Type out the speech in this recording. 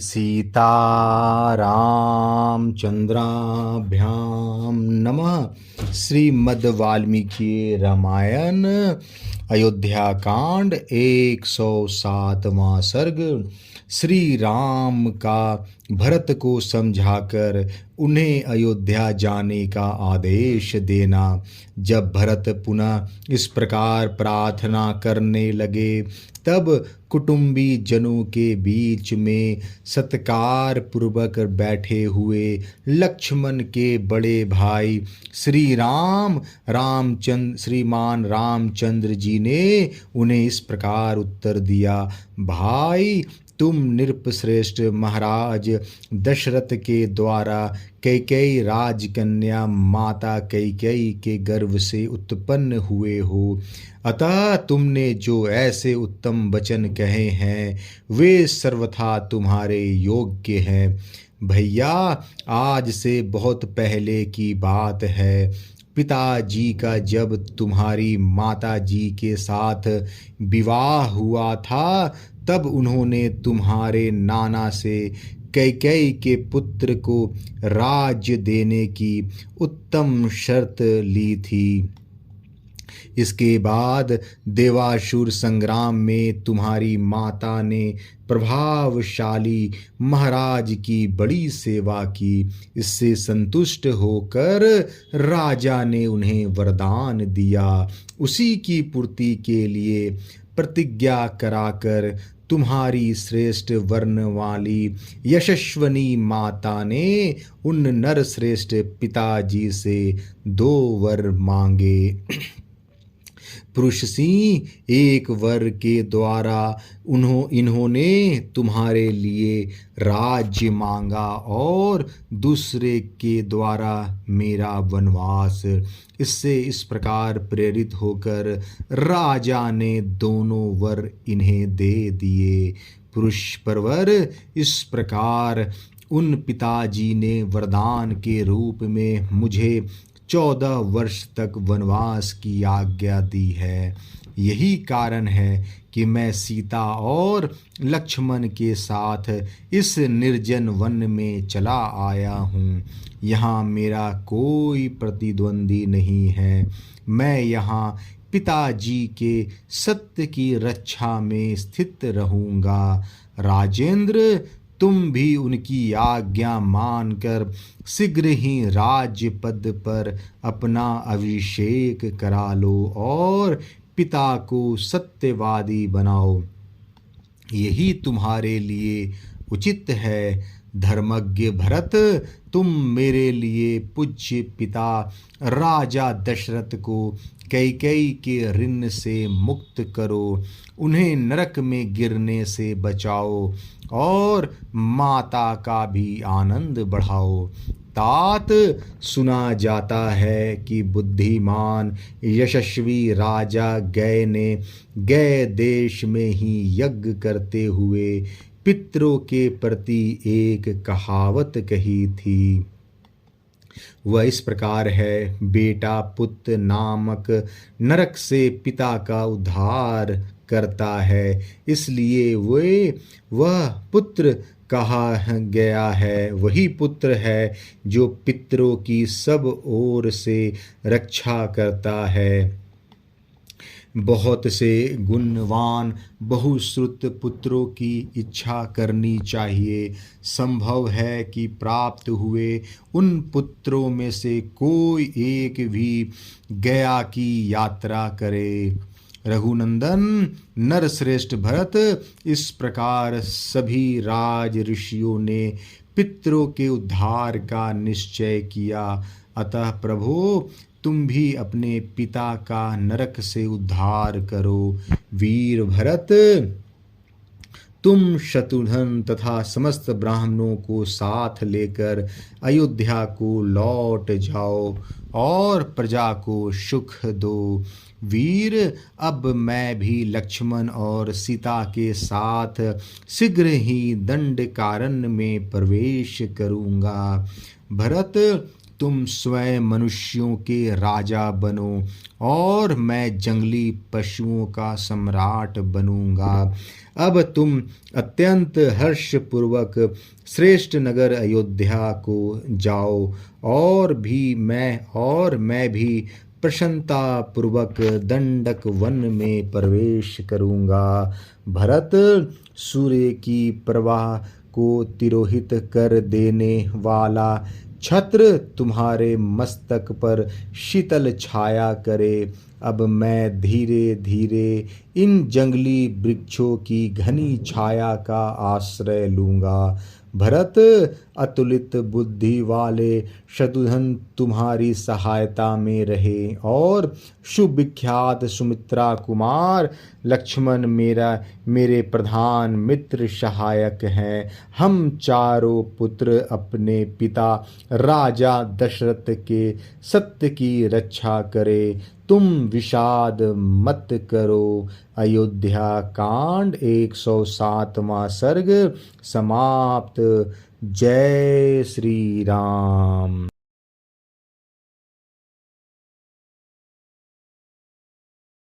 सीतारामचंद्राभ्यां नमः। श्रीमद् वाल्मीकि रामायण अयोध्या कांड 107वां सर्ग। श्री राम का भरत को समझाकर उन्हें अयोध्या जाने का आदेश देना। जब भरत पुनः इस प्रकार प्रार्थना करने लगे तब कुटुंबी जनों के बीच में सत्कार पूर्वक बैठे हुए लक्ष्मण के बड़े भाई श्रीमान रामचंद्र जी ने उन्हें इस प्रकार उत्तर दिया। भाई, तुम नृपश्रेष्ठ महाराज दशरथ के द्वारा कैकेयी राजकन्या माता कैकेयी के गर्भ से उत्पन्न हुए हो, अतः तुमने जो ऐसे उत्तम वचन कहे हैं वे सर्वथा तुम्हारे योग्य हैं। भैया, आज से बहुत पहले की बात है। पिताजी का जब तुम्हारी माताजी के साथ विवाह हुआ था तब उन्होंने तुम्हारे नाना से कैकेयी के पुत्र को राज्य देने की उत्तम शर्त ली थी। इसके बाद देवासुर संग्राम में तुम्हारी माता ने प्रभावशाली महाराज की बड़ी सेवा की। इससे संतुष्ट होकर राजा ने उन्हें वरदान दिया। उसी की पूर्ति के लिए प्रतिज्ञा कराकर तुम्हारी श्रेष्ठ वर्ण वाली यशस्वनी माता ने उन नरश्रेष्ठ पिताजी से 2 वर मांगे। पुरुष सिंह एक वर के द्वारा इन्होंने तुम्हारे लिए राज्य मांगा और दूसरे के द्वारा मेरा वनवास। इससे इस प्रकार प्रेरित होकर राजा ने दोनों वर इन्हें दे दिए। पुरुष परवर इस प्रकार उन पिताजी ने वरदान के रूप में मुझे 14 वर्ष तक वनवास की आज्ञा दी है। यही कारण है कि मैं सीता और लक्ष्मण के साथ इस निर्जन वन में चला आया हूँ। यहाँ मेरा कोई प्रतिद्वंदी नहीं है। मैं यहाँ पिताजी के सत्य की रक्षा में स्थित रहूँगा। राजेंद्र, तुम भी उनकी आज्ञा मानकर शीघ्र ही राज्य पद पर अपना अभिषेक करा लो और पिता को सत्यवादी बनाओ। यही तुम्हारे लिए उचित है। धर्मज्ञ भरत, तुम मेरे लिए पूज्य पिता राजा दशरथ को कैकेयी के ऋण से मुक्त करो, उन्हें नरक में गिरने से बचाओ और माता का भी आनंद बढ़ाओ। तात, सुना जाता है कि बुद्धिमान यशस्वी राजा गय ने गय देश में ही यज्ञ करते हुए पितरों के प्रति एक कहावत कही थी। वह इस प्रकार है। बेटा पुत्र नामक नरक से पिता का उद्धार करता है, इसलिए वह पुत्र कहा गया है। वही पुत्र है जो पितरों की सब ओर से रक्षा करता है। बहुत से गुणवान बहुश्रुत पुत्रों की इच्छा करनी चाहिए। संभव है कि प्राप्त हुए उन पुत्रों में से कोई एक भी गया की यात्रा करे। रघुनंदन, नरश्रेष्ठ भरत, इस प्रकार सभी राज ऋषियों ने पितरों के उद्धार का निश्चय किया। अतः प्रभु, तुम भी अपने पिता का नरक से उद्धार करो। वीर भरत, तुम शत्रुघ्न तथा समस्त ब्राह्मणों को साथ लेकर अयोध्या को लौट जाओ और प्रजा को सुख दो। वीर, अब मैं भी लक्ष्मण और सीता के साथ शीघ्र ही दंडकारण्य में प्रवेश करूंगा। भरत, तुम स्वयं मनुष्यों के राजा बनो और मैं जंगली पशुओं का सम्राट बनूंगा। अब तुम अत्यंत हर्षपूर्वक श्रेष्ठ नगर अयोध्या को जाओ और मैं भी प्रसन्नता पूर्वक दंडक वन में प्रवेश करूंगा। भरत, सूर्य की प्रवाह को तिरोहित कर देने वाला छत्र तुम्हारे मस्तक पर शीतल छाया करे। अब मैं धीरे धीरे इन जंगली वृक्षों की घनी छाया का आश्रय लूंगा। भरत, अतुलित बुद्धि वाले शत्रुघ्न तुम्हारी सहायता में रहे और सुविख्यात सुमित्रा कुमार लक्ष्मण मेरे प्रधान मित्र सहायक हैं। हम चारों पुत्र अपने पिता राजा दशरथ के सत्य की रक्षा करें। तुम विषाद मत करो। अयोध्या कांड 107वां सर्ग समाप्त। जय श्री राम।